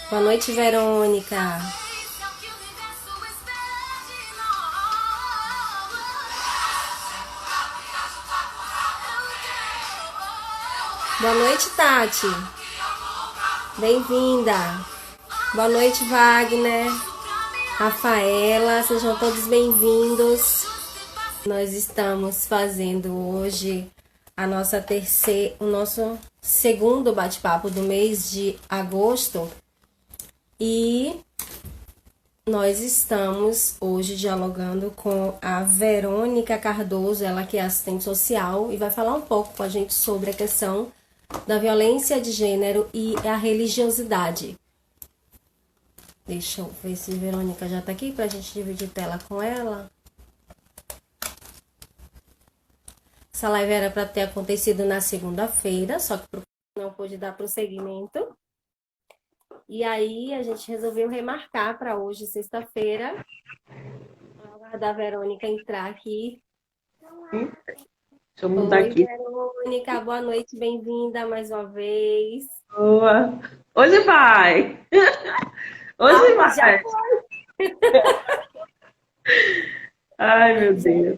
Boa noite, Verônica. Boa noite, Tati. Bem-vinda. Boa noite, Wagner. Rafaela, sejam todos bem-vindos. Nós estamos fazendo hoje o nosso segundo bate-papo do mês de agosto e nós estamos hoje dialogando com a Verônica Cardoso, ela que é assistente social e vai falar um pouco com a gente sobre a questão da violência de gênero e a religiosidade. Deixa eu ver se a Verônica já tá aqui pra gente dividir tela com ela. Essa live era para ter acontecido na segunda-feira, só que não pôde dar prosseguimento. E aí a gente resolveu remarcar para hoje, sexta-feira. Vou aguardar a Verônica entrar aqui. Deixa eu mudar Oi, aqui. Verônica, boa noite, bem-vinda mais uma vez. Boa. Hoje vai. Hoje Ah, já vai. Ai, meu Deus.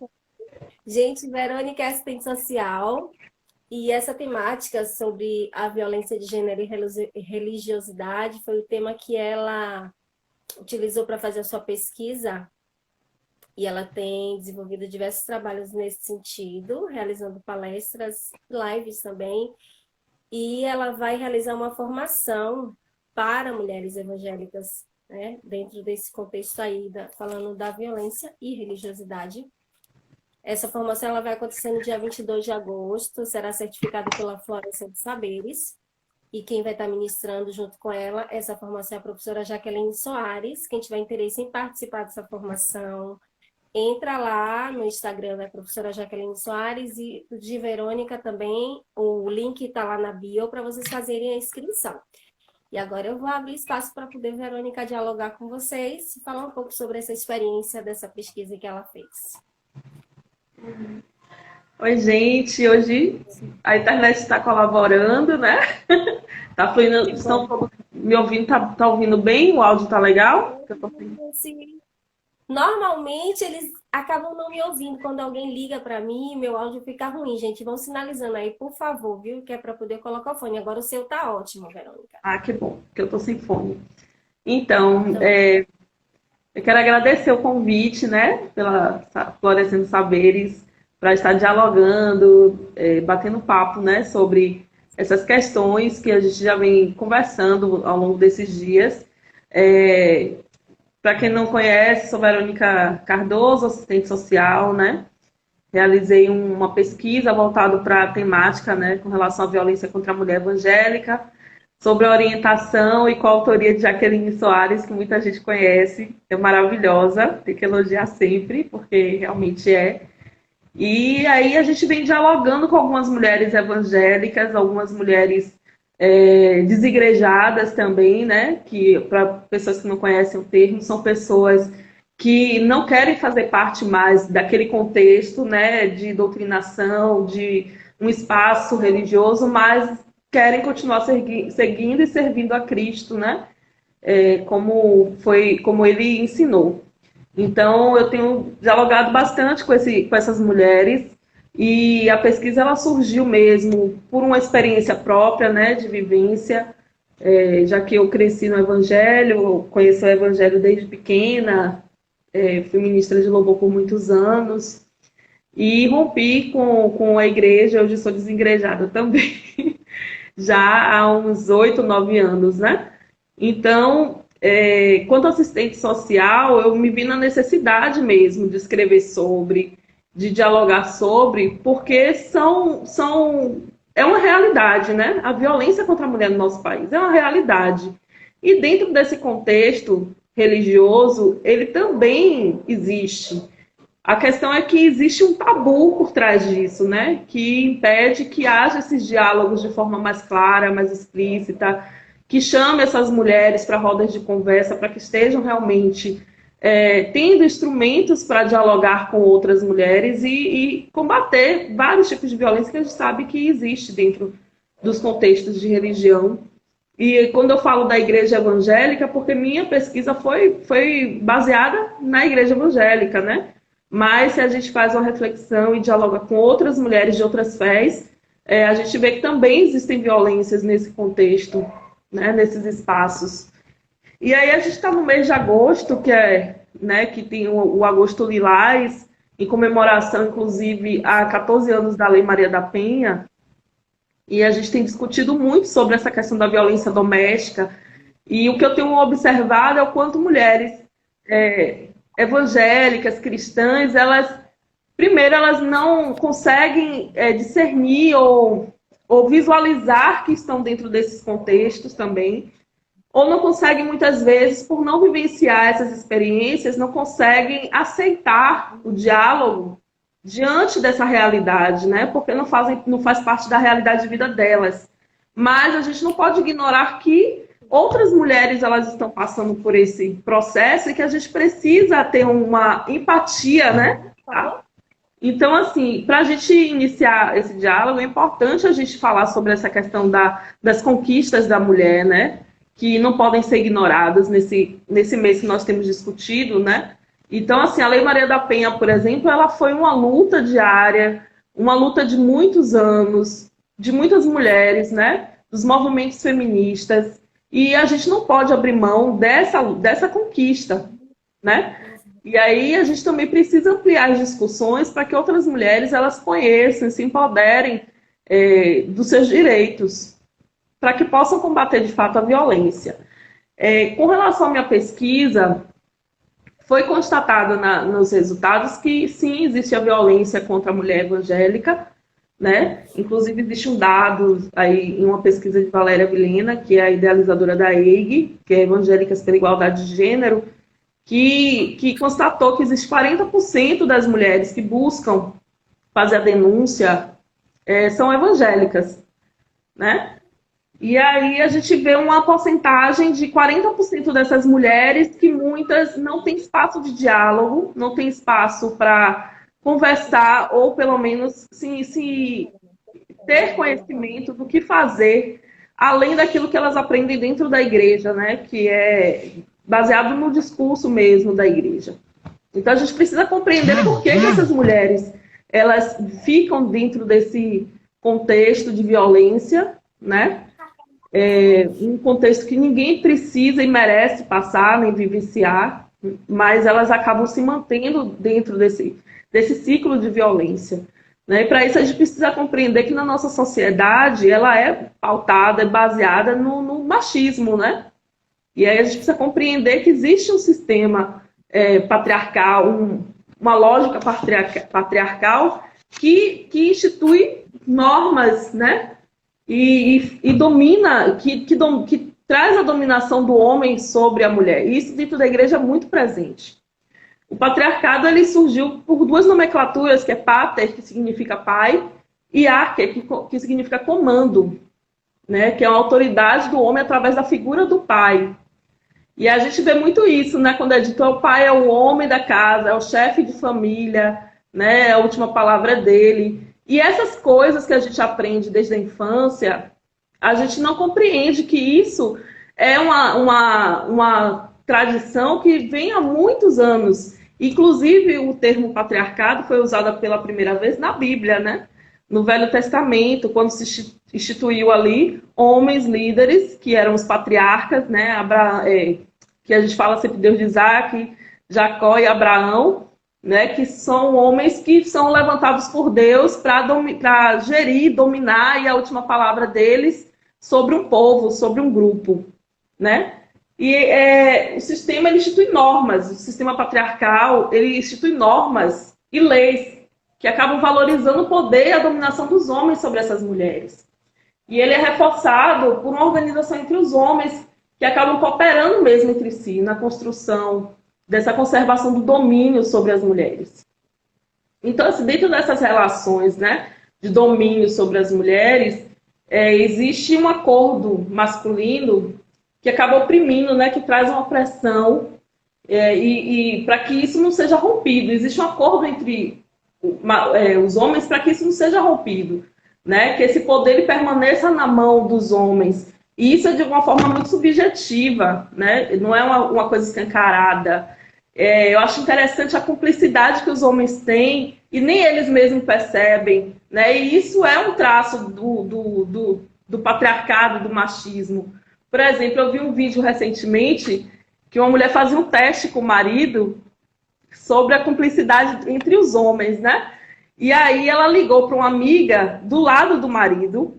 Gente, Verônica é assistente social e essa temática sobre a violência de gênero e religiosidade foi o tema que ela utilizou para fazer a sua pesquisa e ela tem desenvolvido diversos trabalhos nesse sentido, realizando palestras, lives também, e ela vai realizar uma formação para mulheres evangélicas, né, dentro desse contexto aí, falando da violência e religiosidade. Essa formação ela vai acontecer no dia 22 de agosto, será certificada pela Florência de Saberes, e quem vai estar ministrando junto com ela, essa formação é a professora Jaqueline Soares. Quem tiver interesse em participar dessa formação, entra lá no Instagram da professora Jaqueline Soares e de Verônica também, o link está lá na bio para vocês fazerem a inscrição. E agora eu vou abrir espaço para poder Verônica dialogar com vocês e falar um pouco sobre essa experiência dessa pesquisa que ela fez. Oi, gente. Hoje a internet está colaborando, né? Tá fluindo. Estão todos me ouvindo? Tá ouvindo bem? O áudio tá legal? Sim. Normalmente eles acabam não me ouvindo quando alguém liga para mim, meu áudio fica ruim, gente. Vão sinalizando aí, por favor, viu? Que é para poder colocar o fone. Agora o seu tá ótimo, Verônica. Ah, que bom, porque eu tô sem fone. Então, Então, eu quero agradecer o convite, né, pela Florescendo Saberes, para estar dialogando, batendo papo, né, sobre essas questões que a gente já vem conversando ao longo desses dias. Para quem não conhece, sou Verônica Cardoso, assistente social, né? Realizei uma pesquisa voltada para a temática, né, com relação à violência contra a mulher evangélica, sobre a orientação e com a autoria de Jaqueline Soares, que muita gente conhece, é maravilhosa, tem que elogiar sempre, porque realmente é. E aí a gente vem dialogando com algumas mulheres evangélicas, algumas mulheres desigrejadas também, né? Que, para pessoas que não conhecem o termo, são pessoas que não querem fazer parte mais daquele contexto, né, de doutrinação, de um espaço religioso, mas querem continuar seguindo e servindo a Cristo, né? Como ele ensinou. Então, eu tenho dialogado bastante com essas mulheres e a pesquisa ela surgiu mesmo por uma experiência própria, né, de vivência, já que eu cresci no Evangelho, conheço o Evangelho desde pequena, fui ministra de louvor por muitos anos e rompi com a igreja, hoje sou desengrejada também, já há uns 8, 9 anos, né? Então, quanto assistente social, eu me vi na necessidade mesmo de escrever sobre, de dialogar sobre, porque é uma realidade, né? A violência contra a mulher no nosso país é uma realidade. E dentro desse contexto religioso, ele também existe. A questão é que existe um tabu por trás disso, né? Que impede que haja esses diálogos de forma mais clara, mais explícita, que chame essas mulheres para rodas de conversa, para que estejam realmente tendo instrumentos para dialogar com outras mulheres e combater vários tipos de violência que a gente sabe que existe dentro dos contextos de religião E quando eu falo da igreja evangélica, porque minha pesquisa foi baseada na igreja evangélica, né? Mas se a gente faz uma reflexão e dialoga com outras mulheres de outras fés, a gente vê que também existem violências nesse contexto, né? Nesses espaços. E aí a gente está no mês de agosto, né, que tem o Agosto Lilás, em comemoração, inclusive, a 14 anos da Lei Maria da Penha. E a gente tem discutido muito sobre essa questão da violência doméstica. E o que eu tenho observado é o quanto mulheres evangélicas, cristãs, primeiro, elas não conseguem discernir ou visualizar que estão dentro desses contextos também, ou não conseguem, muitas vezes, por não vivenciar essas experiências, não conseguem aceitar o diálogo diante dessa realidade, né? Porque não faz parte da realidade de vida delas. Mas a gente não pode ignorar que outras mulheres elas estão passando por esse processo e que a gente precisa ter uma empatia, né? Então, assim, para a gente iniciar esse diálogo, é importante a gente falar sobre essa questão das conquistas da mulher, né? Que não podem ser ignoradas nesse mês que nós temos discutido, né? Então, assim, a Lei Maria da Penha, por exemplo, ela foi uma luta diária, uma luta de muitos anos, de muitas mulheres, né? Dos movimentos feministas. E a gente não pode abrir mão dessa conquista, né? E aí a gente também precisa ampliar as discussões para que outras mulheres elas conheçam, se empoderem dos seus direitos, para que possam combater de fato a violência. Com relação à minha pesquisa, foi constatado nos resultados que sim, existe a violência contra a mulher evangélica, né? Inclusive existe um dado aí em uma pesquisa de Valéria Vilhena, que é a idealizadora da EIG, que é Evangélicas pela Igualdade de Gênero, que constatou que existe 40% das mulheres que buscam fazer a denúncia são evangélicas, né? E aí a gente vê uma porcentagem de 40% dessas mulheres que muitas não têm espaço de diálogo, não têm espaço para conversar ou pelo menos se ter conhecimento do que fazer, além daquilo que elas aprendem dentro da igreja, né? Que é baseado no discurso mesmo da igreja. Então a gente precisa compreender por que essas mulheres elas ficam dentro desse contexto de violência, né? Um contexto que ninguém precisa e merece passar nem vivenciar, mas elas acabam se mantendo dentro desse ciclo de violência, né? E para isso a gente precisa compreender que na nossa sociedade ela é pautada, é baseada no machismo, né? E aí a gente precisa compreender que existe um sistema patriarcal, uma lógica patriarcal que institui normas, né? E domina, que traz a dominação do homem sobre a mulher. E isso dentro da igreja é muito presente. O patriarcado ele surgiu por duas nomenclaturas, que é pater, que significa pai, e archer, que significa comando, né? Que é a autoridade do homem através da figura do pai. E a gente vê muito isso, né? Quando é dito o pai é o homem da casa, é o chefe de família, né? A última palavra é dele. E essas coisas que a gente aprende desde a infância, a gente não compreende que isso é uma tradição que vem há muitos anos. Inclusive, o termo patriarcado foi usado pela primeira vez na Bíblia, né? No Velho Testamento, quando se instituiu ali homens líderes, que eram os patriarcas, né? Que a gente fala sempre Deus de Isaac, Jacó e Abraão, né? Que são homens que são levantados por Deus para gerir, dominar, e a última palavra deles sobre um povo, sobre um grupo, né? E o sistema ele institui normas, o sistema patriarcal ele institui normas e leis que acabam valorizando o poder e a dominação dos homens sobre essas mulheres. E ele é reforçado por uma organização entre os homens que acabam cooperando mesmo entre si na construção dessa conservação do domínio sobre as mulheres. Então, assim, dentro dessas relações, né, de domínio sobre as mulheres, existe um acordo masculino que acaba oprimindo, né, que traz uma pressão, e para que isso não seja rompido. Existe um acordo entre os homens para que isso não seja rompido, né? Que esse poder ele permaneça na mão dos homens E isso é de uma forma muito subjetiva, né? Não é uma coisa escancarada. Eu acho interessante a cumplicidade que os homens têm e nem eles mesmos percebem, né? E isso é um traço do patriarcado, do machismo. Por exemplo, eu vi um vídeo recentemente que uma mulher fazia um teste com o marido sobre a cumplicidade entre os homens, né? E aí ela ligou para uma amiga do lado do marido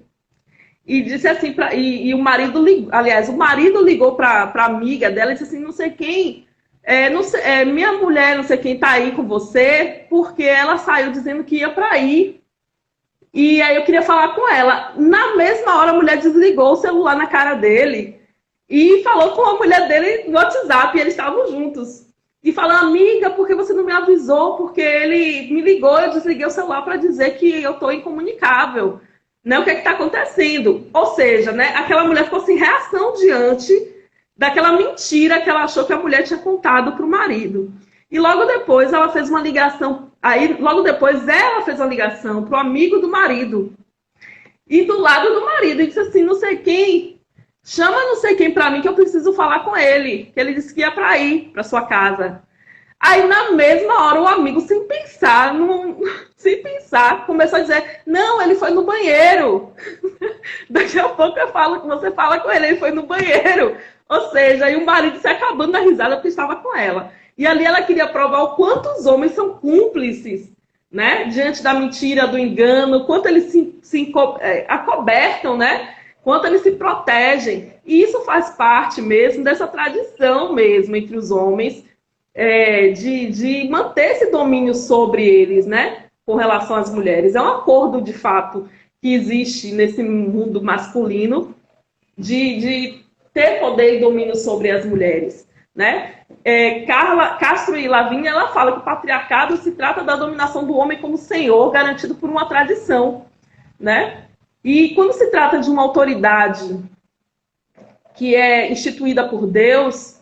e disse assim, e o marido ligou, aliás, o marido ligou para a amiga dela e disse assim, não sei quem, não sei, minha mulher, não sei quem está aí com você, porque ela saiu dizendo que ia para aí. E aí eu queria falar com ela. Na mesma hora a mulher desligou o celular na cara dele e falou com a mulher dele no WhatsApp, e eles estavam juntos. E falou, amiga, por que você não me avisou? Porque ele me ligou, eu desliguei o celular para dizer que eu estou incomunicável. Né? O que está acontecendo? Ou seja, né, aquela mulher ficou sem reação diante daquela mentira que ela achou que a mulher tinha contado para o marido. E logo depois ela fez uma ligação, aí logo depois ela fez uma ligação para o amigo do marido. E do lado do marido, e disse assim, não sei quem, chama não sei quem para mim que eu preciso falar com ele, que ele disse que ia para ir para sua casa. Aí, na mesma hora, o amigo, sem pensar, começou a dizer, não, ele foi no banheiro. Daqui a pouco você fala com ele, ele foi no banheiro. Ou seja, aí o marido se acabando na risada porque estava com ela. E ali ela queria provar o quanto os homens são cúmplices, né? Diante da mentira, do engano, quanto eles se acobertam, né? Quanto eles se protegem. E isso faz parte mesmo dessa tradição mesmo entre os homens, de manter esse domínio sobre eles, né? Com relação às mulheres. É um acordo, de fato, que existe nesse mundo masculino de ter poder e domínio sobre as mulheres, né? Castro e Lavínia, ela fala que o patriarcado se trata da dominação do homem como senhor, garantido por uma tradição, né? E quando se trata de uma autoridade que é instituída por Deus,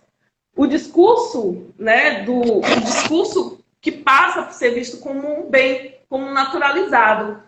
o discurso, né, o discurso que passa por ser visto como um bem, como um naturalizado,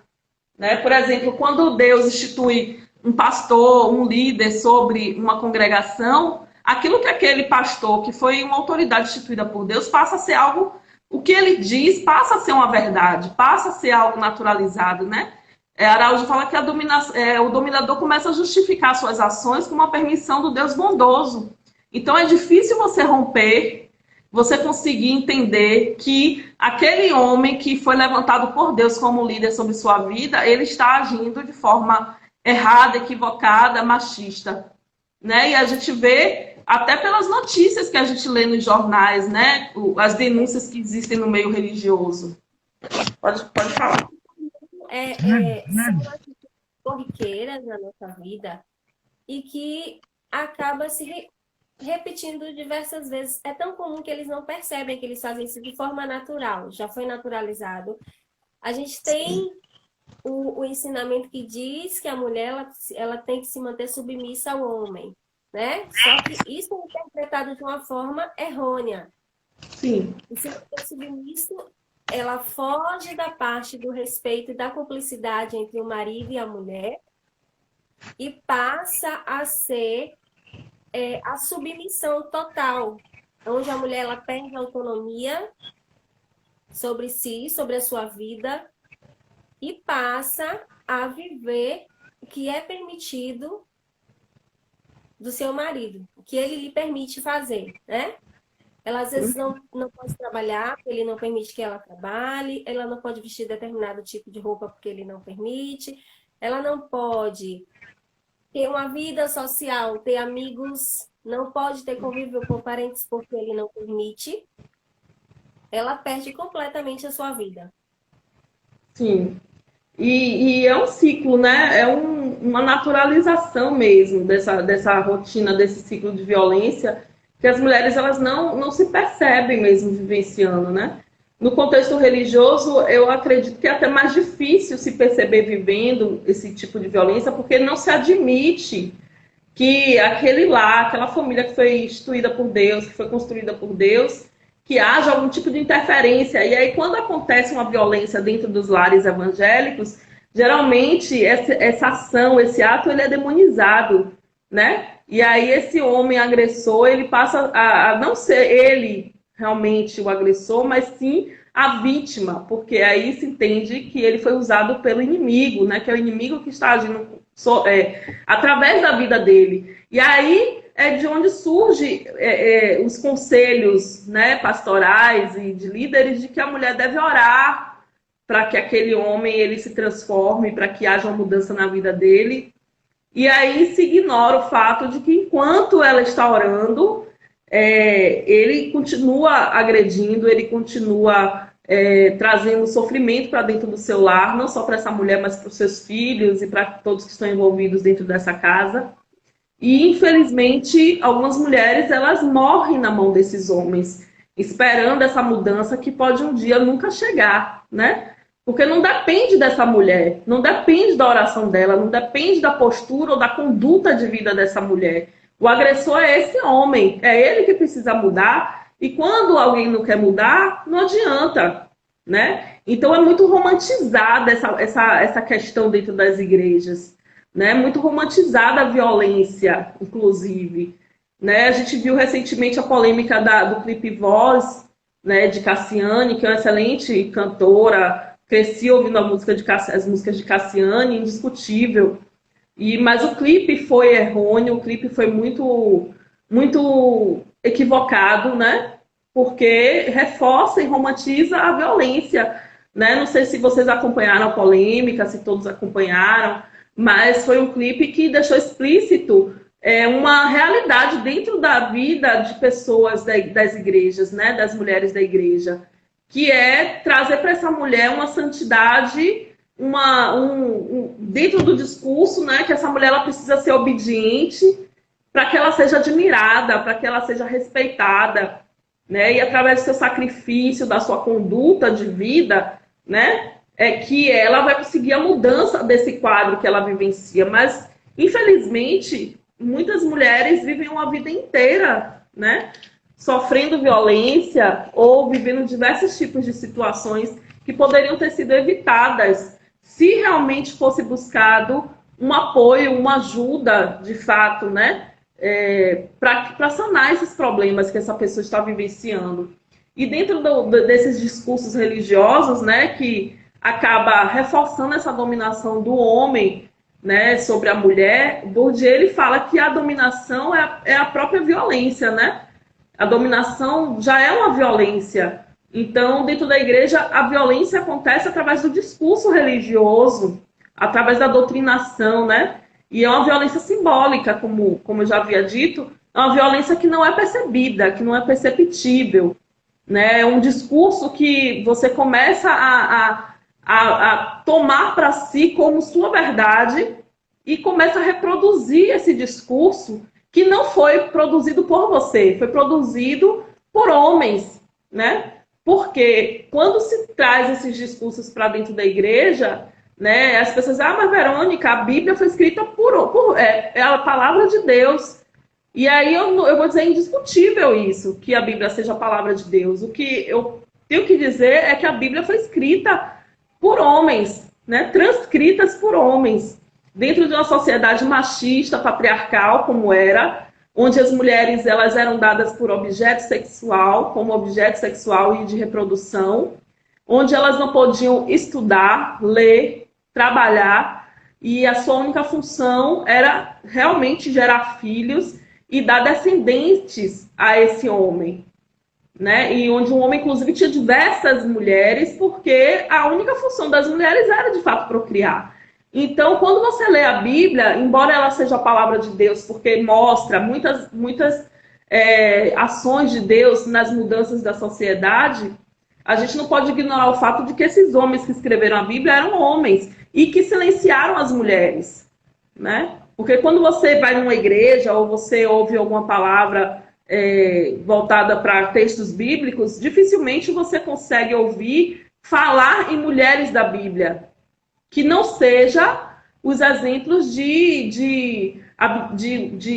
né? Por exemplo, quando Deus institui um pastor, um líder sobre uma congregação, aquilo que aquele pastor, que foi uma autoridade instituída por Deus, passa a ser algo, o que ele diz passa a ser uma verdade, passa a ser algo naturalizado, né? Araújo fala que o dominador começa a justificar suas ações com uma permissão do Deus bondoso. Então é difícil você romper, você conseguir entender que aquele homem que foi levantado por Deus como líder sobre sua vida, ele está agindo de forma errada, equivocada, machista, né? E a gente vê até pelas notícias que a gente lê nos jornais, né? As denúncias que existem no meio religioso. Pode falar. São atitudes corriqueiras na nossa vida e que acaba se repetindo diversas vezes. É tão comum que eles não percebem que eles fazem isso de forma natural, já foi naturalizado. A gente tem o ensinamento que diz que a mulher ela tem que se manter submissa ao homem, né? Só que isso é interpretado de uma forma errônea. Sim. E se manter submissa, ela foge da parte do respeito e da cumplicidade entre o marido e a mulher e passa a ser a submissão total, onde a mulher ela perde a autonomia sobre si, sobre a sua vida, e passa a viver o que é permitido do seu marido, o que ele lhe permite fazer, né? Ela às vezes não pode trabalhar, porque ele não permite que ela trabalhe, ela não pode vestir determinado tipo de roupa porque ele não permite, ela não pode ter uma vida social, ter amigos, não pode ter convívio com parentes porque ele não permite, ela perde completamente a sua vida. Sim. E é um ciclo, né? É uma naturalização mesmo dessa rotina, desse ciclo de violência, que as mulheres elas não se percebem mesmo vivenciando, né? No contexto religioso, eu acredito que é até mais difícil se perceber vivendo esse tipo de violência, porque não se admite que aquela família que foi instituída por Deus, que foi construída por Deus, que haja algum tipo de interferência. E aí, quando acontece uma violência dentro dos lares evangélicos, geralmente essa ação, esse ato, ele é demonizado, né? E aí esse homem agressor, ele passa a não ser ele realmente o agressor, mas sim a vítima, porque aí se entende que ele foi usado pelo inimigo, né? Que é o inimigo que está agindo através da vida dele. E aí é de onde surge os conselhos, né, pastorais e de líderes de que a mulher deve orar para que aquele homem ele se transforme, para que haja uma mudança na vida dele. E aí se ignora o fato de que enquanto ela está orando, ele continua agredindo, ele continua trazendo sofrimento para dentro do seu lar, não só para essa mulher, mas para os seus filhos e para todos que estão envolvidos dentro dessa casa. E, infelizmente, algumas mulheres elas morrem na mão desses homens, esperando essa mudança que pode um dia nunca chegar, né? Porque não depende dessa mulher, não depende da oração dela, não depende da postura ou da conduta de vida dessa mulher. O agressor é esse homem, é ele que precisa mudar, e quando alguém não quer mudar, não adianta, né? Então é muito romantizada essa questão dentro das igrejas, né? Muito romantizada a violência, inclusive, né? A gente viu recentemente a polêmica do clipe Voz, né, de Cassiane, que é uma excelente cantora, cresci ouvindo as músicas de Cassiane, indiscutível. Mas o clipe foi errôneo, o clipe foi muito, muito equivocado, né? Porque reforça e romantiza a violência, né? Não sei se vocês acompanharam a polêmica, se todos acompanharam, mas foi um clipe que deixou explícito uma realidade dentro da vida de pessoas das igrejas, né? Das mulheres da igreja, que é trazer para essa mulher uma santidade, dentro do discurso, né, que essa mulher ela precisa ser obediente para que ela seja admirada, para que ela seja respeitada, né, e através do seu sacrifício, da sua conduta de vida, né, que ela vai conseguir a mudança desse quadro que ela vivencia. Mas, infelizmente, muitas mulheres vivem uma vida inteira, né, sofrendo violência ou vivendo diversos tipos de situações que poderiam ter sido evitadas se realmente fosse buscado um apoio, uma ajuda, de fato, né, para sanar esses problemas que essa pessoa está vivenciando. E dentro desses discursos religiosos, né, que acaba reforçando essa dominação do homem, né, sobre a mulher, Bourdieu ele fala que a dominação é a própria violência, né? A dominação já é uma violência. Então, dentro da igreja, a violência acontece através do discurso religioso, através da doutrinação, né? E é uma violência simbólica, como eu já havia dito, é uma violência que não é percebida, que não é perceptível, né? É um discurso que você começa a tomar para si como sua verdade e começa a reproduzir esse discurso que não foi produzido por você, foi produzido por homens, né? Porque quando se traz esses discursos para dentro da igreja, né, as pessoas dizem, mas Verônica, a Bíblia foi escrita é a palavra de Deus. E aí eu vou dizer indiscutível isso, que a Bíblia seja a palavra de Deus. O que eu tenho que dizer é que a Bíblia foi escrita por homens, né, transcritas por homens, dentro de uma sociedade machista, patriarcal, como era, onde as mulheres elas eram dadas por objeto sexual, como objeto sexual e de reprodução, onde elas não podiam estudar, ler, trabalhar, e a sua única função era realmente gerar filhos e dar descendentes a esse homem, né? E onde um homem, inclusive, tinha diversas mulheres, porque a única função das mulheres era, de fato, procriar. Então, quando você lê a Bíblia, embora ela seja a palavra de Deus, porque mostra muitas ações de Deus nas mudanças da sociedade, a gente não pode ignorar o fato de que esses homens que escreveram a Bíblia eram homens e que silenciaram as mulheres, né? Porque quando você vai numa igreja ou você ouve alguma palavra voltada para textos bíblicos, dificilmente você consegue ouvir falar em mulheres da Bíblia, que não seja os exemplos de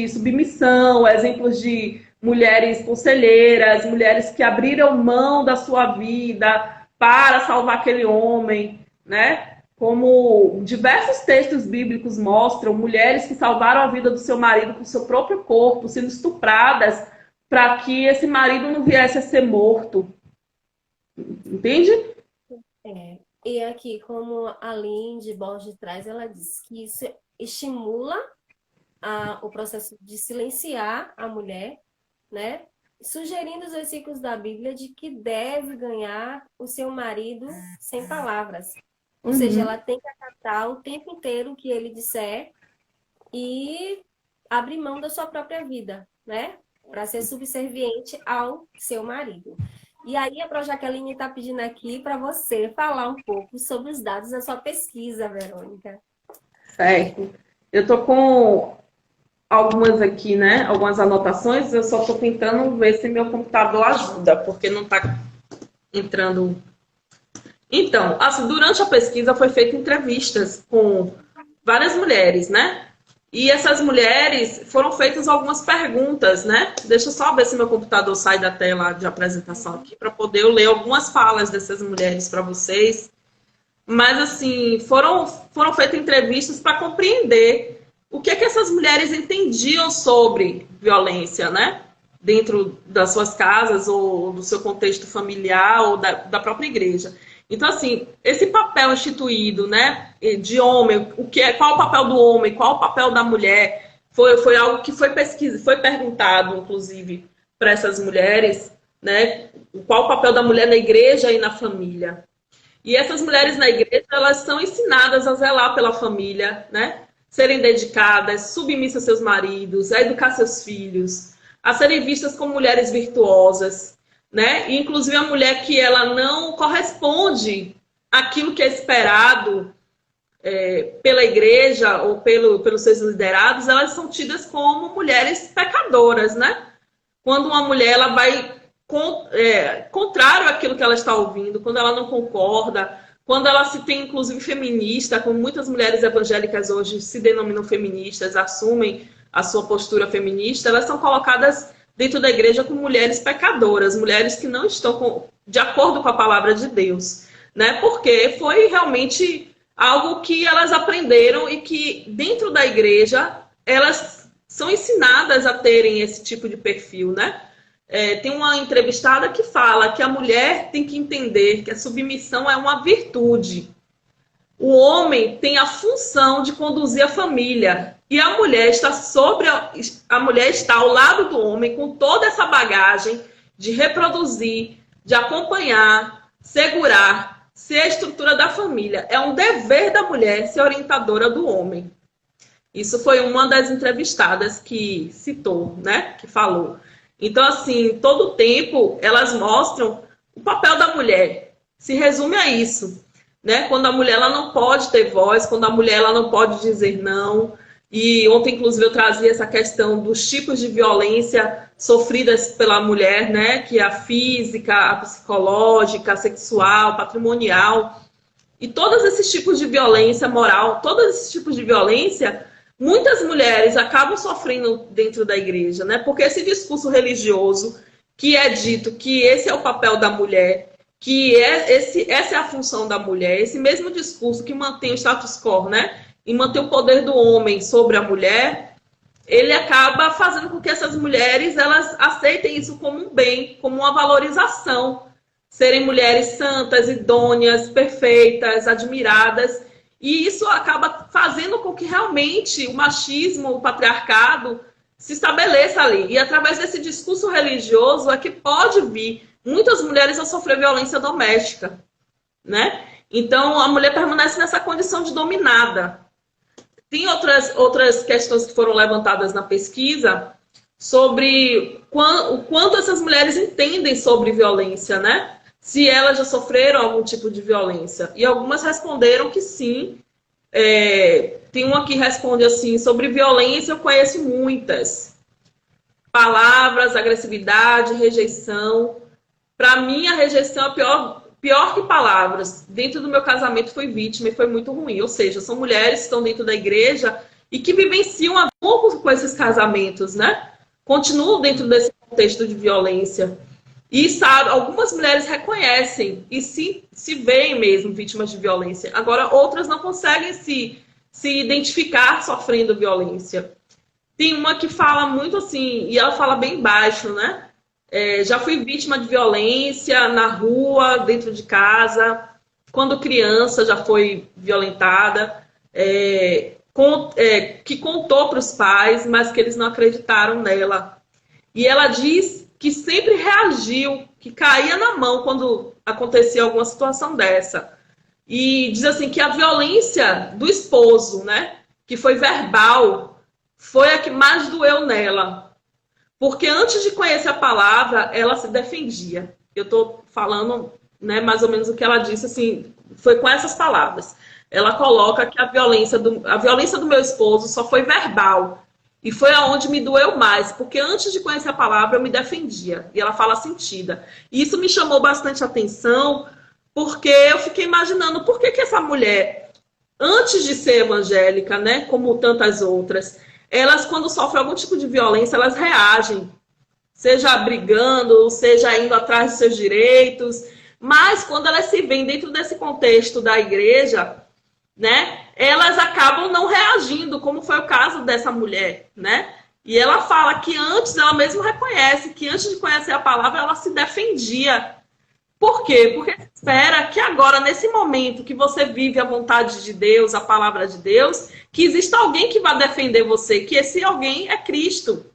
submissão, exemplos de mulheres conselheiras, mulheres que abriram mão da sua vida para salvar aquele homem, né? como diversos textos bíblicos mostram, mulheres que salvaram a vida do seu marido com seu próprio corpo, sendo estupradas, para que esse marido não viesse a ser morto. Entende? É. E aqui, como a Linde Borges traz, ela diz que isso estimula o processo de silenciar a mulher, né? Sugerindo os versículos da Bíblia de que deve ganhar o seu marido sem palavras. Ou seja, ela tem que acatar o tempo inteiro o que ele disser e abrir mão da sua própria vida, né? Para ser subserviente ao seu marido. E aí a Pro Jaqueline está pedindo aqui para você falar um pouco sobre os dados da sua pesquisa, Verônica. Certo. Eu estou com algumas aqui, né? Algumas anotações, eu só estou tentando ver se meu computador ajuda, porque não está entrando. Então, assim, durante a pesquisa foi feita entrevistas com várias mulheres, né? E essas mulheres foram feitas algumas perguntas, né? Deixa eu só ver se meu computador sai da tela de apresentação aqui para poder eu ler algumas falas dessas mulheres para vocês. Mas, assim, foram feitas entrevistas para compreender o que essas mulheres entendiam sobre violência, né? Dentro das suas casas ou do seu contexto familiar ou da própria igreja. Então, assim, esse papel instituído, né, de homem, qual o papel do homem, qual o papel da mulher, foi algo que foi perguntado, inclusive, para essas mulheres, né? Qual o papel da mulher na igreja e na família. E essas mulheres na igreja, elas são ensinadas a zelar pela família, né? Serem dedicadas, submissas a seus maridos, a educar seus filhos, a serem vistas como mulheres virtuosas, né? E, inclusive, a mulher que ela não corresponde àquilo que é esperado pela igreja ou pelos seus liderados, elas são tidas como mulheres pecadoras, né? Quando uma mulher ela vai contrário àquilo que ela está ouvindo, quando ela não concorda, quando ela se tem, inclusive, feminista, como muitas mulheres evangélicas hoje se denominam feministas, assumem a sua postura feminista, elas são colocadas dentro da igreja como mulheres pecadoras, mulheres que não estão de acordo com a palavra de Deus, né? Porque foi realmente algo que elas aprenderam e que dentro da igreja elas são ensinadas a terem esse tipo de perfil, né? Tem uma entrevistada que fala que a mulher tem que entender que a submissão é uma virtude. O homem tem a função de conduzir a família e a mulher está ao lado do homem com toda essa bagagem de reproduzir, de acompanhar, segurar, ser a estrutura da família. É um dever da mulher ser orientadora do homem. Isso foi uma das entrevistadas que citou, né? Que falou. Então, assim, todo o tempo elas mostram o papel da mulher. Se resume a isso, né? Quando a mulher ela não pode ter voz, quando a mulher ela não pode dizer não. E ontem, inclusive, eu trazia essa questão dos tipos de violência sofridas pela mulher, né? Que é a física, a psicológica, a sexual, a patrimonial. E todos esses tipos de violência moral, todos esses tipos de violência, muitas mulheres acabam sofrendo dentro da igreja, né? Porque esse discurso religioso que é dito que esse é o papel da mulher, que essa é a função da mulher, esse mesmo discurso que mantém o status quo, né? E mantém o poder do homem sobre a mulher, ele acaba fazendo com que essas mulheres elas aceitem isso como um bem, como uma valorização. Serem mulheres santas, idôneas, perfeitas, admiradas. E isso acaba fazendo com que realmente o machismo, o patriarcado se estabeleça ali. E através desse discurso religioso é que pode vir muitas mulheres a sofrer violência doméstica, né? Então, a mulher permanece nessa condição de dominada. Tem outras questões que foram levantadas na pesquisa sobre o quanto essas mulheres entendem sobre violência, né? Se elas já sofreram algum tipo de violência. E algumas responderam que sim. Tem uma que responde assim, sobre violência eu conheço muitas. Palavras, agressividade, rejeição. Para mim, a rejeição é pior que palavras. Dentro do meu casamento fui vítima e foi muito ruim. Ou seja, são mulheres que estão dentro da igreja e que vivenciam a pouco com esses casamentos, né? Continuam dentro desse contexto de violência. E sabe, algumas mulheres reconhecem e se veem mesmo vítimas de violência. Agora, outras não conseguem se identificar sofrendo violência. Tem uma que fala muito assim, e ela fala bem baixo, né? Já fui vítima de violência na rua, dentro de casa, quando criança já foi violentada, que contou para os pais, mas que eles não acreditaram nela. E ela diz que sempre reagiu, que caía na mão quando acontecia alguma situação dessa. E diz assim que a violência do esposo, né, que foi verbal, foi a que mais doeu nela. Porque antes de conhecer a palavra, ela se defendia. Eu estou falando, né, mais ou menos o que ela disse, assim, foi com essas palavras. Ela coloca que a violência do meu esposo só foi verbal. E foi aonde me doeu mais, porque antes de conhecer a palavra eu me defendia. E ela fala sentida. E isso me chamou bastante atenção, porque eu fiquei imaginando por que essa mulher, antes de ser evangélica, né, como tantas outras, elas, quando sofrem algum tipo de violência, elas reagem. Seja brigando, seja indo atrás dos seus direitos. Mas quando elas se veem dentro desse contexto da igreja, né, elas acabam não reagindo, como foi o caso dessa mulher, né? E ela fala que antes, ela mesma reconhece que antes de conhecer a palavra, ela se defendia. Por quê? Porque espera que agora, nesse momento que você vive a vontade de Deus, a palavra de Deus, que exista alguém que vai defender você, que esse alguém é Cristo.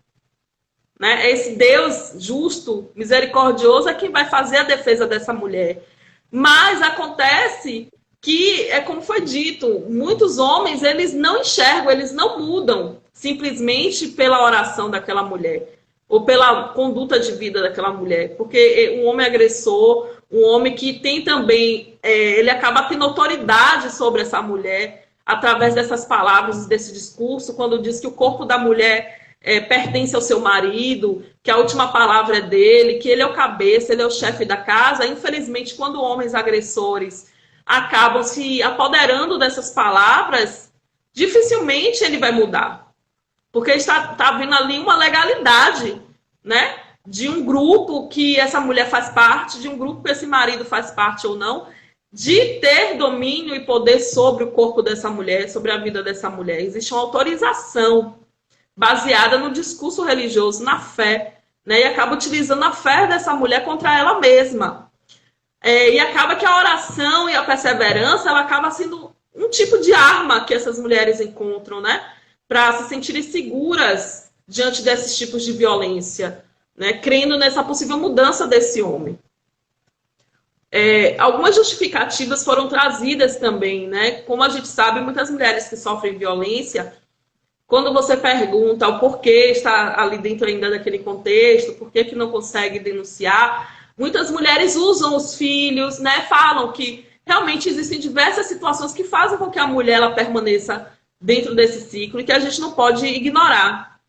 Né? Esse Deus justo, misericordioso, é quem vai fazer a defesa dessa mulher. Mas acontece que, como foi dito, muitos homens, eles não enxergam, eles não mudam simplesmente pela oração daquela mulher ou pela conduta de vida daquela mulher. Porque um homem agressor, um homem que tem também, ele acaba tendo autoridade sobre essa mulher através dessas palavras, desse discurso, quando diz que o corpo da mulher pertence ao seu marido, que a última palavra é dele, que ele é o cabeça, ele é o chefe da casa. Infelizmente, quando homens agressores acabam se apoderando dessas palavras, dificilmente ele vai mudar. Porque está havendo ali uma legalidade, né, de um grupo que essa mulher faz parte, de um grupo que esse marido faz parte ou não, de ter domínio e poder sobre o corpo dessa mulher, sobre a vida dessa mulher. Existe uma autorização baseada no discurso religioso, na fé, né, e acaba utilizando a fé dessa mulher contra ela mesma. E acaba que a oração e a perseverança, ela acaba sendo um tipo de arma que essas mulheres encontram, né, para se sentirem seguras diante desses tipos de violência, né, crendo nessa possível mudança desse homem. Algumas justificativas foram trazidas também, né? Como a gente sabe, muitas mulheres que sofrem violência, quando você pergunta o porquê está ali dentro ainda daquele contexto, por que não consegue denunciar, muitas mulheres usam os filhos, né? Falam que realmente existem diversas situações que fazem com que a mulher ela permaneça dentro desse ciclo e que a gente não pode ignorar.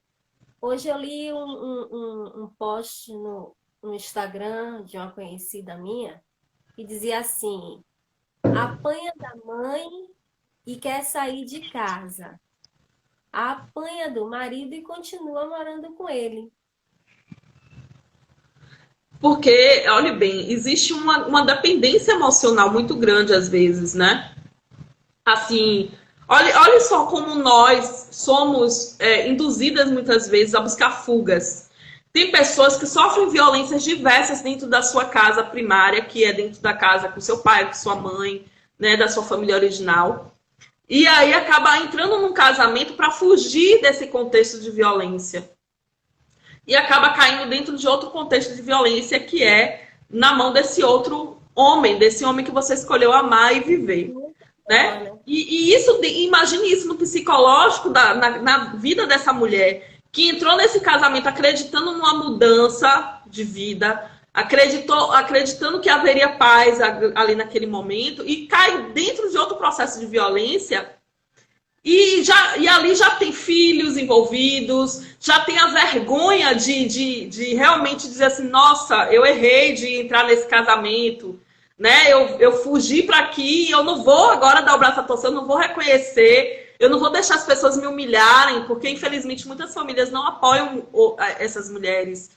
Hoje eu li um post no Instagram de uma conhecida minha que dizia assim: apanha da mãe e quer sair de casa. Apanha do marido e continua morando com ele. Porque, olhe bem, existe uma dependência emocional muito grande às vezes, né? Assim, olha só como nós somos induzidas muitas vezes a buscar fugas. Tem pessoas que sofrem violências diversas dentro da sua casa primária, que é dentro da casa com seu pai, com sua mãe, né, da sua família original. E aí acaba entrando num casamento para fugir desse contexto de violência. E acaba caindo dentro de outro contexto de violência, que é na mão desse outro homem, desse homem que você escolheu amar e viver. Né? E isso, imagine isso no psicológico na vida dessa mulher, que entrou nesse casamento acreditando numa mudança de vida, acreditando que haveria paz ali naquele momento, e cai dentro de outro processo de violência, e ali já tem filhos envolvidos, já tem a vergonha de realmente dizer assim: nossa, eu errei de entrar nesse casamento, né? Eu fugi para aqui, eu não vou agora dar o braço a torcer, eu não vou reconhecer, eu não vou deixar as pessoas me humilharem, porque infelizmente muitas famílias não apoiam essas mulheres,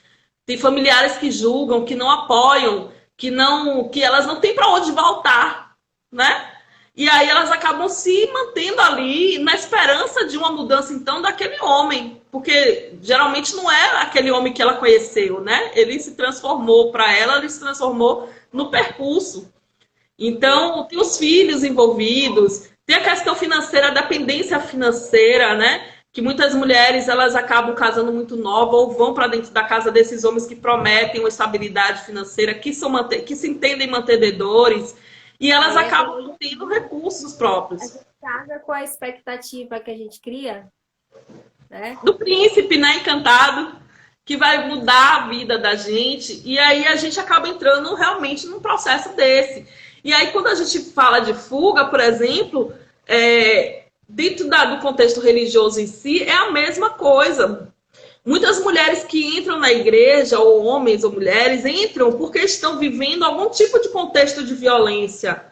Tem familiares que julgam, que não apoiam, que elas não têm para onde voltar, né? E aí elas acabam se mantendo ali na esperança de uma mudança, então, daquele homem. Porque geralmente não é aquele homem que ela conheceu, né? Ele se transformou para ela, ele se transformou no percurso. Então, tem os filhos envolvidos, tem a questão financeira, a dependência financeira, né? Que muitas mulheres elas acabam casando muito nova ou vão para dentro da casa desses homens que prometem uma estabilidade financeira, que se entendem mantenedores, e elas acabam não tendo recursos próprios. A gente casa com a expectativa que a gente cria, né? Do príncipe, né, encantado, que vai mudar a vida da gente, e aí a gente acaba entrando realmente num processo desse. E aí, quando a gente fala de fuga, por exemplo, dentro do contexto religioso em si, é a mesma coisa. Muitas mulheres que entram na igreja, ou homens ou mulheres, entram porque estão vivendo algum tipo de contexto de violência,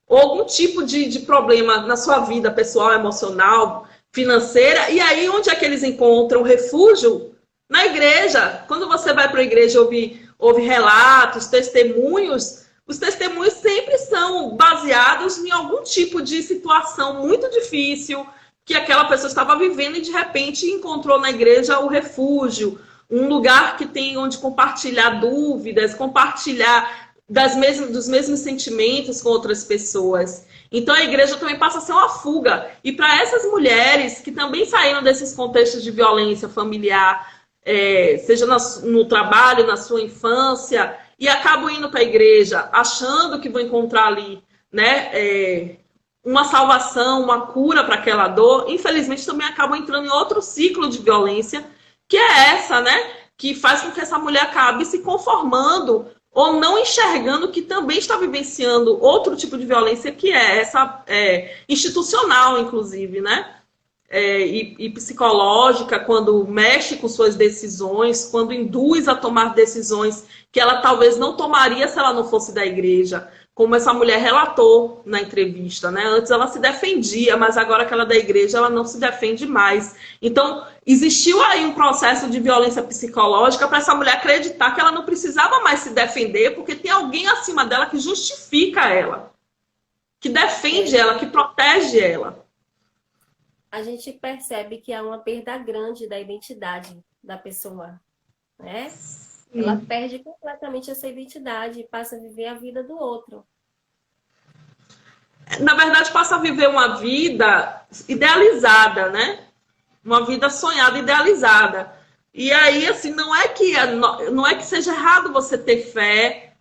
ou algum tipo de problema na sua vida pessoal, emocional, financeira. E aí, onde é que eles encontram refúgio? Na igreja. Quando você vai para a igreja ouve relatos, testemunhos, os testemunhos sempre são baseados em algum tipo de situação muito difícil que aquela pessoa estava vivendo e de repente encontrou na igreja o refúgio, um lugar que tem onde compartilhar dúvidas, compartilhar dos mesmos sentimentos com outras pessoas. Então a igreja também passa a ser uma fuga. E para essas mulheres que também saíram desses contextos de violência familiar, seja no trabalho, na sua infância, e acabam indo para a igreja achando que vão encontrar ali, né, uma salvação, uma cura para aquela dor, infelizmente também acabam entrando em outro ciclo de violência, que é essa, né, que faz com que essa mulher acabe se conformando ou não enxergando que também está vivenciando outro tipo de violência, que é essa institucional, inclusive, né? E psicológica, quando mexe com suas decisões, quando induz a tomar decisões que ela talvez não tomaria se ela não fosse da igreja, como essa mulher relatou na entrevista, né? Antes ela se defendia, mas agora que ela é da igreja, ela não se defende mais. Então, existiu aí um processo de violência psicológica para essa mulher acreditar que ela não precisava mais se defender, porque tem alguém acima dela que justifica ela, que defende ela, que protege ela. A gente percebe que há uma perda grande da identidade da pessoa, né? Ela perde completamente essa identidade e passa a viver a vida do outro. Na verdade, passa a viver uma vida idealizada, né? Uma vida sonhada, idealizada. E aí, assim, não é que seja errado você ter fé,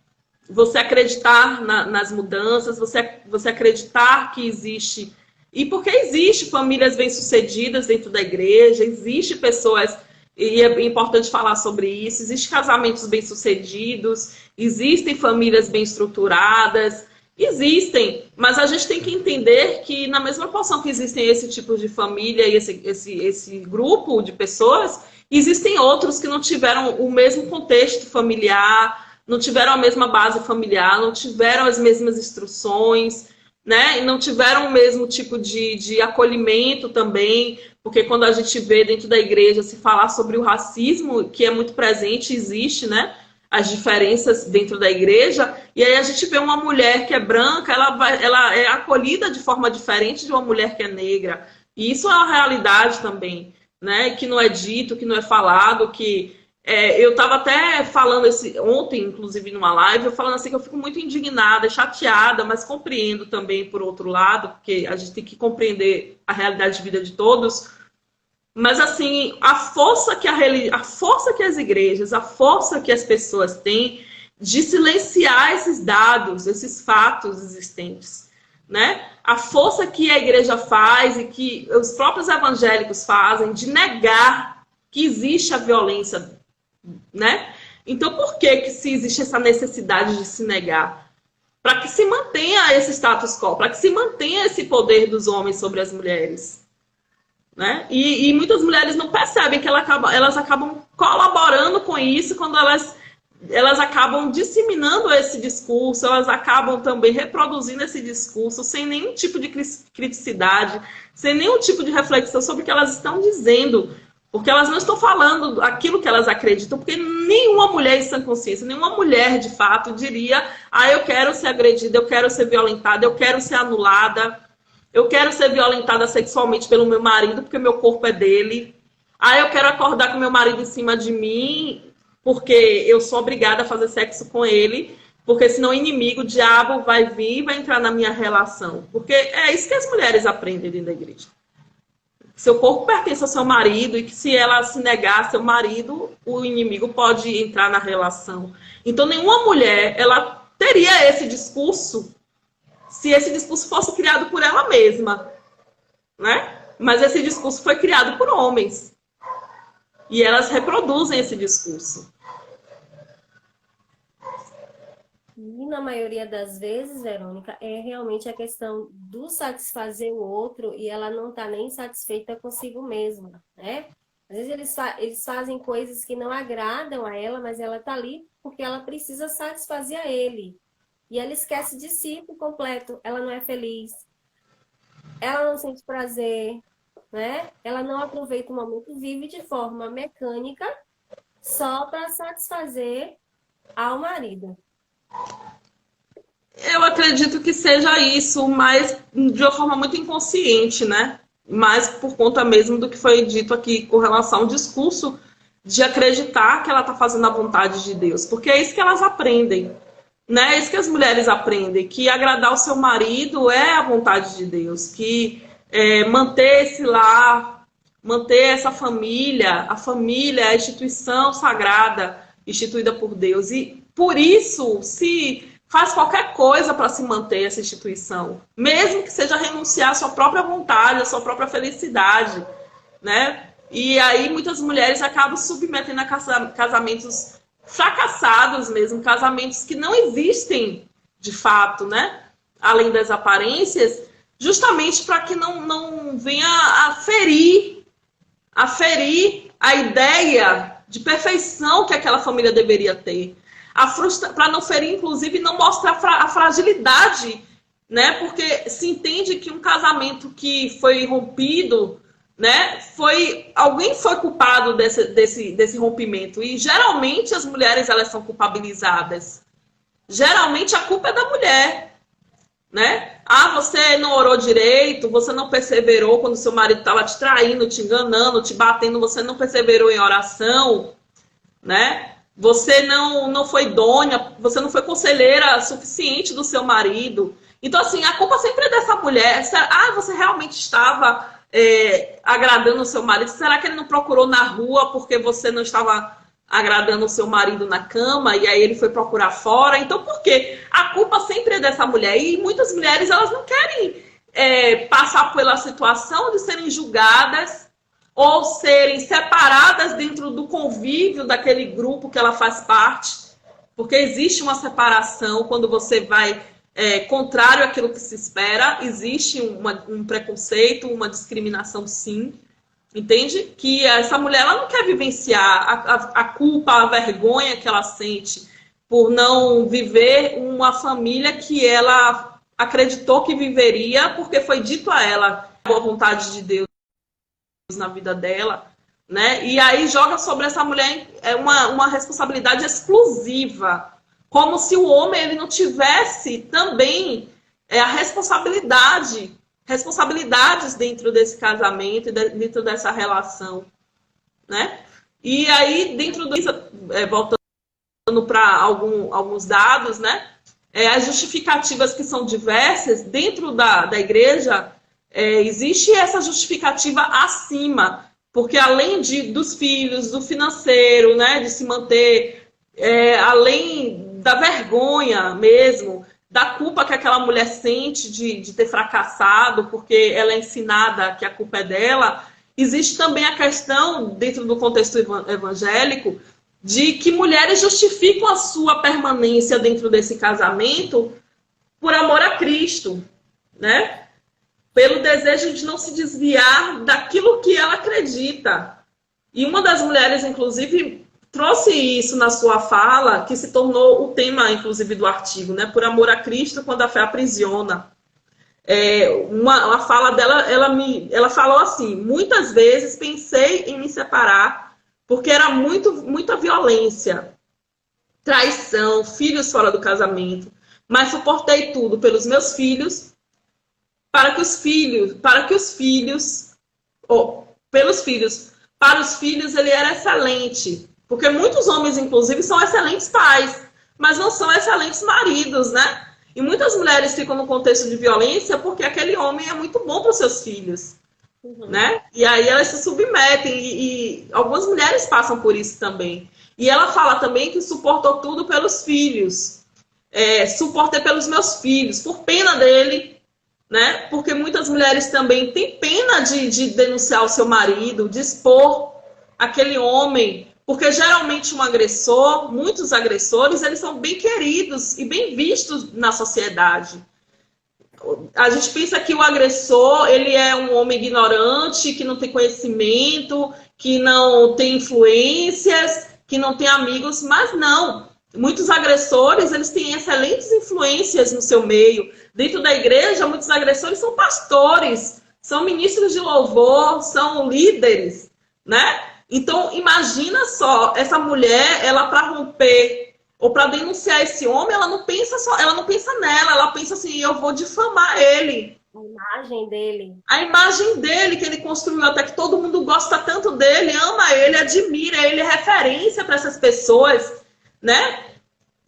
você acreditar nas mudanças, você acreditar que existe. E porque existe famílias bem-sucedidas dentro da igreja, existe pessoas, e é importante falar sobre isso, existem casamentos bem-sucedidos, existem famílias bem estruturadas, existem, mas a gente tem que entender que na mesma proporção que existem esse tipo de família e esse grupo de pessoas, existem outros que não tiveram o mesmo contexto familiar, não tiveram a mesma base familiar, não tiveram as mesmas instruções, né? E não tiveram o mesmo tipo de acolhimento também, porque quando a gente vê dentro da igreja se falar sobre o racismo, que é muito presente, existe, né? As diferenças dentro da igreja, e aí a gente vê uma mulher que é branca, ela é acolhida de forma diferente de uma mulher que é negra. E isso é uma realidade também, né? Que não é dito, que não é falado, que... eu estava até falando ontem, inclusive, numa live, eu falando assim que eu fico muito indignada, chateada, mas compreendo também, por outro lado, porque a gente tem que compreender a realidade de vida de todos. Mas, assim, a força que as igrejas, a força que as pessoas têm de silenciar esses dados, esses fatos existentes, né? A força que a igreja faz e que os próprios evangélicos fazem de negar que existe a violência, né? Então, por que se existe essa necessidade de se negar? Para que se mantenha esse status quo, para que se mantenha esse poder dos homens sobre as mulheres, né? E muitas mulheres não percebem que elas acabam colaborando com isso quando elas acabam disseminando esse discurso, elas acabam também reproduzindo esse discurso sem nenhum tipo de criticidade, sem nenhum tipo de reflexão sobre o que elas estão dizendo. Porque elas não estão falando aquilo que elas acreditam, porque nenhuma mulher em sã consciência, nenhuma mulher de fato diria: ah, eu quero ser agredida, eu quero ser violentada, eu quero ser anulada, eu quero ser violentada sexualmente pelo meu marido, porque meu corpo é dele. Ah, eu quero acordar com meu marido em cima de mim, porque eu sou obrigada a fazer sexo com ele, porque senão o inimigo, o diabo, vai vir e vai entrar na minha relação. Porque é isso que as mulheres aprendem dentro da igreja. Seu corpo pertence ao seu marido e que se ela se negar a seu marido, o inimigo pode entrar na relação. Então, nenhuma mulher ela teria esse discurso se esse discurso fosse criado por ela mesma, né? Mas esse discurso foi criado por homens. E elas reproduzem esse discurso. E na maioria das vezes, Verônica, é realmente a questão do satisfazer o outro e ela não está nem satisfeita consigo mesma, né? Às vezes eles fazem coisas que não agradam a ela, mas ela está ali porque ela precisa satisfazer a ele. E ela esquece de si por completo. Ela não é feliz, ela não sente prazer, né? Ela não aproveita o momento, vive de forma mecânica só para satisfazer ao marido. Eu acredito que seja isso, mas de uma forma muito inconsciente, né? Mas por conta mesmo do que foi dito aqui com relação ao discurso de acreditar que ela está fazendo a vontade de Deus. Porque é isso que elas aprendem, né? É isso que as mulheres aprendem, que agradar o seu marido é a vontade de Deus, que manter esse lar, manter essa família, a família é a instituição sagrada instituída por Deus. E por isso se faz qualquer coisa para se manter essa instituição, mesmo que seja renunciar à sua própria vontade, à sua própria felicidade, né? E aí muitas mulheres acabam submetendo a casamentos fracassados mesmo, casamentos que não existem de fato, né? Além das aparências, justamente para que não venha a ferir a ideia de perfeição que aquela família deveria ter. Para não ferir, inclusive, não mostrar a fragilidade, né? Porque se entende que um casamento que foi rompido, né? Alguém foi culpado desse rompimento. E geralmente as mulheres elas são culpabilizadas. Geralmente a culpa é da mulher, né? Ah, você não orou direito, você não perseverou quando seu marido estava te traindo, te enganando, te batendo, você não perseverou em oração, né? Você não foi idônea, você não foi conselheira suficiente do seu marido. Então, assim, a culpa sempre é dessa mulher. Ah, você realmente estava agradando o seu marido? Será que ele não procurou na rua porque você não estava agradando o seu marido na cama e aí ele foi procurar fora? Então, por quê? A culpa sempre é dessa mulher. E muitas mulheres, elas não querem passar pela situação de serem julgadas ou serem separadas dentro do convívio daquele grupo que ela faz parte, porque existe uma separação quando você vai contrário àquilo que se espera, existe um preconceito, uma discriminação, sim, entende? Que essa mulher ela não quer vivenciar a culpa, a vergonha que ela sente por não viver uma família que ela acreditou que viveria, porque foi dito a ela a boa vontade de Deus na vida dela, né? E aí joga sobre essa mulher uma responsabilidade exclusiva, como se o homem ele não tivesse também a responsabilidades dentro desse casamento, dentro dessa relação, né? E aí dentro disso, voltando para alguns dados, né? As justificativas que são diversas dentro da igreja. Existe essa justificativa acima, porque além dos filhos, do financeiro, né, de se manter, além da vergonha mesmo, da culpa que aquela mulher sente de ter fracassado, porque ela é ensinada que a culpa é dela, existe também a questão, dentro do contexto evangélico, de que mulheres justificam a sua permanência dentro desse casamento por amor a Cristo, né? Pelo desejo de não se desviar daquilo que ela acredita. E uma das mulheres, inclusive, trouxe isso na sua fala, que se tornou o tema, inclusive, do artigo, né? Por amor a Cristo, quando a fé aprisiona. Uma fala dela, ela falou assim: muitas vezes pensei em me separar porque era muita violência, traição, filhos fora do casamento, mas suportei tudo pelos meus filhos, pelos filhos, para os filhos ele era excelente, porque muitos homens, inclusive, são excelentes pais, mas não são excelentes maridos, né? E muitas mulheres ficam no contexto de violência porque aquele homem é muito bom para os seus filhos, né? E aí elas se submetem e algumas mulheres passam por isso também. E ela fala também que suportou tudo pelos filhos. Suportei pelos meus filhos, por pena dele, né? Porque muitas mulheres também têm pena de denunciar o seu marido, de expor aquele homem, porque geralmente muitos agressores, eles são bem queridos e bem vistos na sociedade. A gente pensa que o agressor, ele é um homem ignorante, que não tem conhecimento, que não tem influências, que não tem amigos, mas não. Muitos agressores, eles têm excelentes influências no seu meio. Dentro da igreja, muitos agressores são pastores, são ministros de louvor, são líderes, né? Então, imagina só, essa mulher, ela para romper ou para denunciar esse homem, ela não pensa nela, ela pensa assim: eu vou difamar ele. A imagem dele. A imagem dele que ele construiu, até que todo mundo gosta tanto dele, ama ele, admira ele, é referência para essas pessoas, né?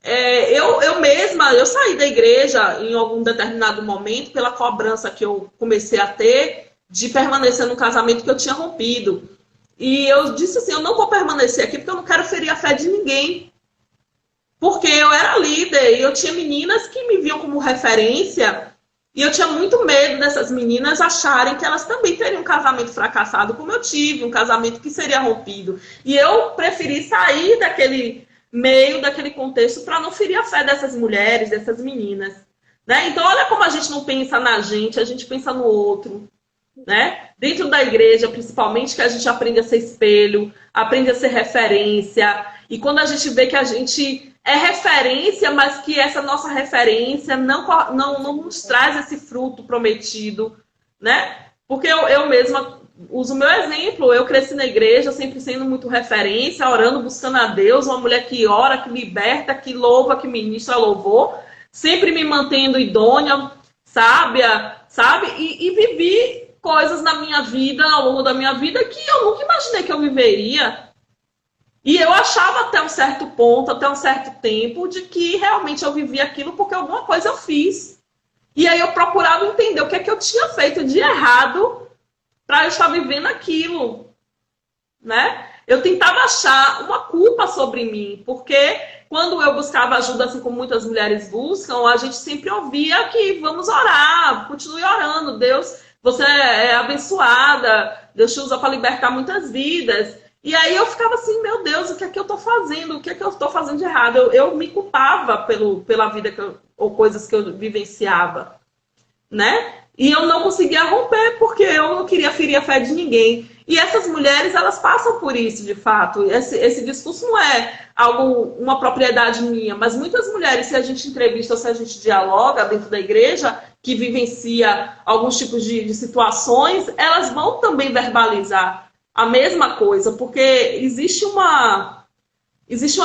Eu saí da igreja em algum determinado momento pela cobrança que eu comecei a ter de permanecer no casamento que eu tinha rompido. E eu disse assim: eu não vou permanecer aqui porque eu não quero ferir a fé de ninguém. Porque eu era líder e eu tinha meninas que me viam como referência e eu tinha muito medo dessas meninas acharem que elas também teriam um casamento fracassado como eu tive, um casamento que seria rompido. E eu preferi sair daquele meio, daquele contexto, para não ferir a fé dessas mulheres, dessas meninas, né? Então olha como a gente não pensa na gente, a gente pensa no outro, né? Dentro da igreja, principalmente, que a gente aprende a ser espelho, aprende a ser referência. E quando a gente vê que a gente é referência, mas que essa nossa referência não nos traz esse fruto prometido, né? Porque eu mesma uso o meu exemplo. Eu cresci na igreja, sempre sendo muito referência, orando, buscando a Deus, uma mulher que ora, que liberta, que louva, que ministra louvor, sempre me mantendo idônea, sábia, sabe? E vivi coisas na minha vida, ao longo da minha vida, que eu nunca imaginei que eu viveria. E eu achava até um certo ponto, até um certo tempo, de que realmente eu vivia aquilo porque alguma coisa eu fiz. E aí eu procurava entender o que é que eu tinha feito de errado para eu estar vivendo aquilo, né? Eu tentava achar uma culpa sobre mim, porque quando eu buscava ajuda, assim como muitas mulheres buscam, a gente sempre ouvia que vamos orar, continue orando, Deus, você é abençoada, Deus te usa para libertar muitas vidas. E aí eu ficava assim: meu Deus, o que é que eu estou fazendo? O que é que eu estou fazendo de errado? Eu me culpava pela vida ou coisas que eu vivenciava, né? E eu não conseguia romper porque eu não queria ferir a fé de ninguém. E essas mulheres, elas passam por isso, de fato. Esse discurso não é uma propriedade minha, mas muitas mulheres, se a gente entrevista, se a gente dialoga dentro da igreja, que vivencia alguns tipos de situações, elas vão também verbalizar a mesma coisa, porque existe uma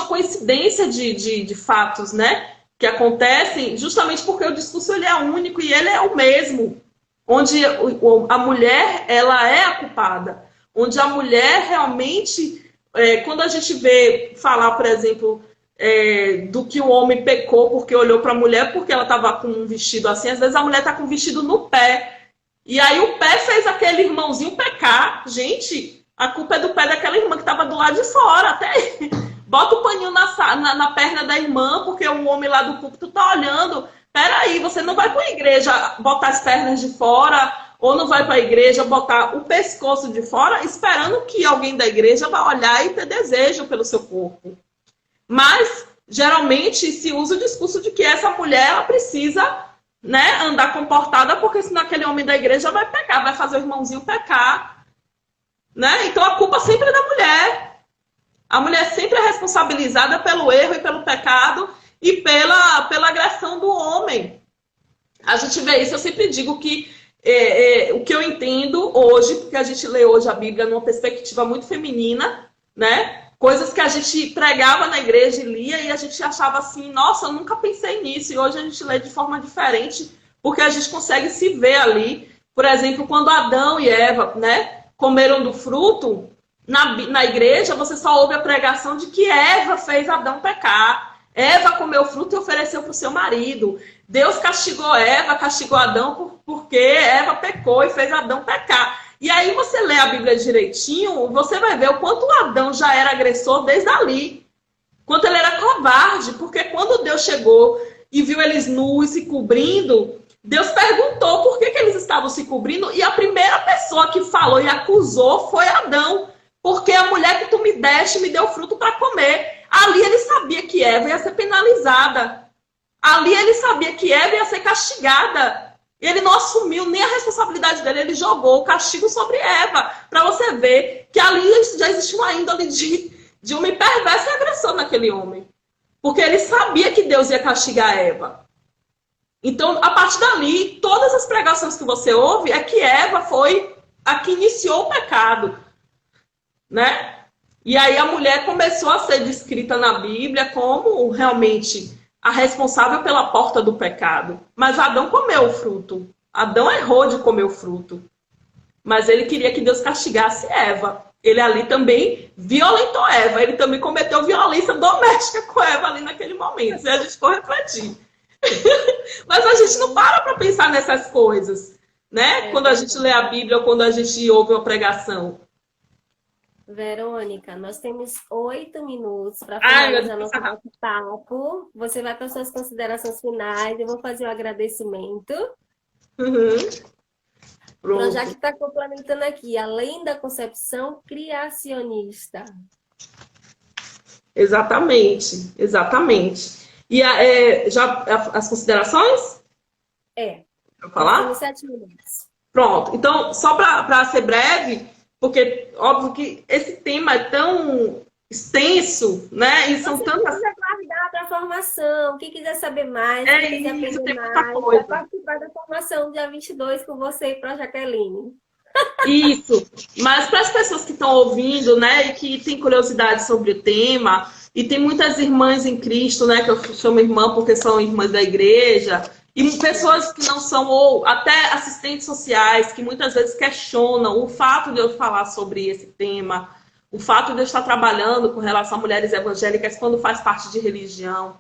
coincidência de fatos, né, que acontecem justamente porque o discurso ele é único e ele é o mesmo, onde a mulher, ela é a culpada, onde a mulher realmente, quando a gente vê falar, por exemplo, do que o homem pecou porque olhou para a mulher porque ela estava com um vestido assim, às vezes a mulher está com um vestido no pé, e aí o pé fez aquele irmãozinho pecar. Gente, a culpa é do pé daquela irmã que estava do lado de fora. Até bota o paninho na perna da irmã, porque o homem lá do púlpito tá olhando. Peraí, você não vai para a igreja botar as pernas de fora, ou não vai para a igreja botar o pescoço de fora, esperando que alguém da igreja vá olhar e ter desejo pelo seu corpo. Mas, geralmente, se usa o discurso de que essa mulher, ela precisa, né, andar comportada, porque senão aquele homem da igreja vai pecar, vai fazer o irmãozinho pecar, né? Então a culpa sempre é da mulher. A mulher sempre é responsabilizada pelo erro e pelo pecado e pela agressão do homem. A gente vê isso, eu sempre digo que o que eu entendo hoje, porque a gente lê hoje a Bíblia numa perspectiva muito feminina, né? Coisas que a gente pregava na igreja e lia e a gente achava assim, nossa, eu nunca pensei nisso. E hoje a gente lê de forma diferente, porque a gente consegue se ver ali. Por exemplo, quando Adão e Eva, né, comeram do fruto, na igreja você só ouve a pregação de que Eva fez Adão pecar. Eva comeu o fruto e ofereceu para o seu marido. Deus castigou Eva, castigou Adão porque Eva pecou e fez Adão pecar. E aí você lê a Bíblia direitinho, você vai ver o quanto Adão já era agressor desde ali. Quanto ele era covarde, porque quando Deus chegou e viu eles nus se cobrindo, Deus perguntou por que eles estavam se cobrindo e a primeira pessoa que falou e acusou foi Adão. Porque a mulher que tu me deste me deu fruto para comer. Ali ele sabia que Eva ia ser penalizada. Ali ele sabia que Eva ia ser castigada. Ele não assumiu nem a responsabilidade dele, ele jogou o castigo sobre Eva. Para você ver que ali já existia uma índole de homem perverso e agressor naquele homem. Porque ele sabia que Deus ia castigar Eva. Então, a partir dali, todas as pregações que você ouve é que Eva foi a que iniciou o pecado. Né? E aí a mulher começou a ser descrita na Bíblia como realmente a responsável pela porta do pecado. Mas Adão comeu o fruto. Adão errou de comer o fruto. Mas ele queria que Deus castigasse Eva. Ele ali também violentou Eva. Ele também cometeu violência doméstica com Eva ali naquele momento. Se a gente for refletir. Mas a gente não para pensar nessas coisas. Né? Quando a gente lê a Bíblia ou quando a gente ouve uma pregação. Verônica, nós temos 8 minutos para finalizar nosso bate-papo. Você vai para suas considerações finais, eu vou fazer o agradecimento. Então, já que está complementando aqui, além da concepção criacionista. Exatamente, exatamente. E já as considerações? Para falar? Temos 7 minutos. Pronto. Então, só para ser breve, porque, óbvio que esse tema é tão extenso, né? E são tantas... precisa guardar para a formação. Quem quiser saber mais, quem quiser aprender mais, vai participar da formação dia 22 com você e para a Jaqueline. Isso. Mas para as pessoas que estão ouvindo, né, e que têm curiosidade sobre o tema, e tem muitas irmãs em Cristo, né, que eu chamo irmã porque são irmãs da igreja, e pessoas que não são, ou até assistentes sociais, que muitas vezes questionam o fato de eu falar sobre esse tema, o fato de eu estar trabalhando com relação a mulheres evangélicas quando faz parte de religião.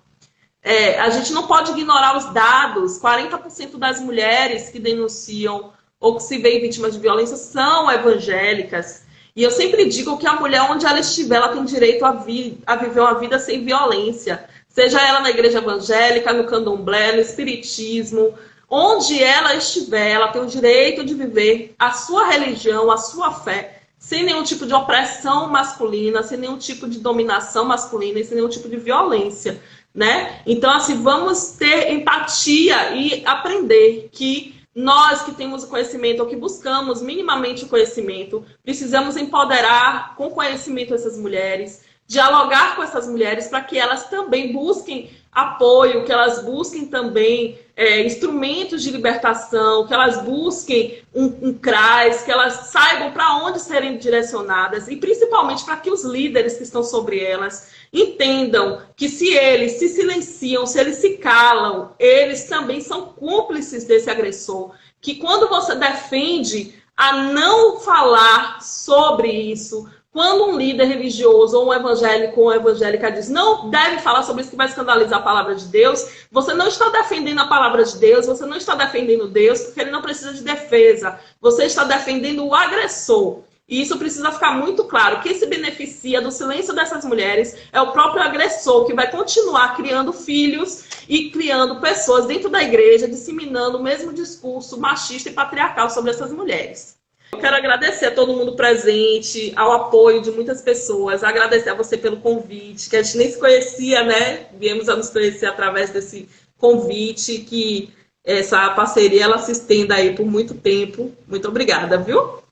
A gente não pode ignorar os dados. 40% das mulheres que denunciam ou que se veem vítimas de violência são evangélicas. E eu sempre digo que a mulher, onde ela estiver, ela tem direito a viver uma vida sem violência. Seja ela na igreja evangélica, no candomblé, no espiritismo, onde ela estiver, ela tem o direito de viver a sua religião, a sua fé, sem nenhum tipo de opressão masculina, sem nenhum tipo de dominação masculina e sem nenhum tipo de violência, né? Então, assim, vamos ter empatia e aprender que nós que temos o conhecimento ou que buscamos minimamente o conhecimento, precisamos empoderar com conhecimento essas mulheres, dialogar com essas mulheres para que elas também busquem apoio, que elas busquem também instrumentos de libertação, que elas busquem um CRAS, que elas saibam para onde serem direcionadas e principalmente para que os líderes que estão sobre elas entendam que se eles se silenciam, se eles se calam, eles também são cúmplices desse agressor. Que quando você defende a não falar sobre isso, quando um líder religioso ou um evangélico ou uma evangélica diz não deve falar sobre isso que vai escandalizar a palavra de Deus, você não está defendendo a palavra de Deus, você não está defendendo Deus, porque ele não precisa de defesa. Você está defendendo o agressor. E isso precisa ficar muito claro. Quem se beneficia do silêncio dessas mulheres é o próprio agressor, que vai continuar criando filhos e criando pessoas dentro da igreja, disseminando o mesmo discurso machista e patriarcal sobre essas mulheres. Eu quero agradecer a todo mundo presente, ao apoio de muitas pessoas, agradecer a você pelo convite, que a gente nem se conhecia, né? Viemos a nos conhecer através desse convite, que essa parceria ela se estenda aí por muito tempo. Muito obrigada, viu?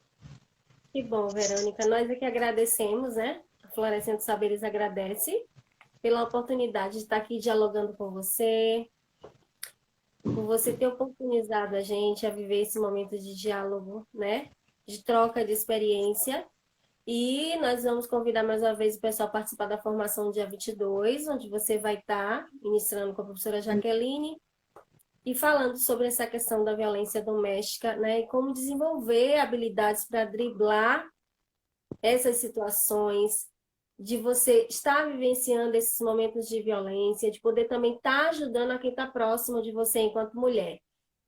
Que bom, Verônica. Nós aqui agradecemos, né? A Florescendo Saberes agradece pela oportunidade de estar aqui dialogando com você. por você ter oportunizado a gente a viver esse momento de diálogo, né? De troca de experiência. E nós vamos convidar mais uma vez o pessoal a participar da formação dia 22, onde você vai estar iniciando com a professora Jaqueline e falando sobre essa questão da violência doméstica, né? E como desenvolver habilidades para driblar essas situações, de você estar vivenciando esses momentos de violência, de poder também estar ajudando a quem está próximo de você enquanto mulher,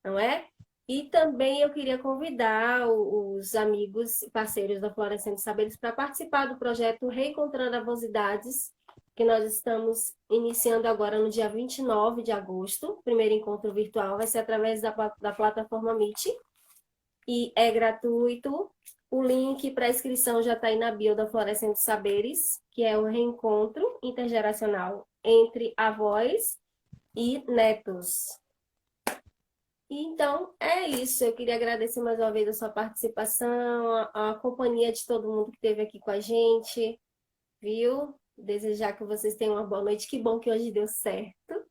não é? E também eu queria convidar os amigos e parceiros da Florescendo Saberes para participar do projeto Reencontrando Avosidades, que nós estamos iniciando agora no dia 29 de agosto. O primeiro encontro virtual vai ser através da plataforma Meet e é gratuito. O link para inscrição já está aí na bio da Florescendo Saberes, que é o reencontro intergeracional entre avós e netos. Então, é isso. Eu queria agradecer mais uma vez a sua participação, a companhia de todo mundo que esteve aqui com a gente, viu? Desejar que vocês tenham uma boa noite. Que bom que hoje deu certo.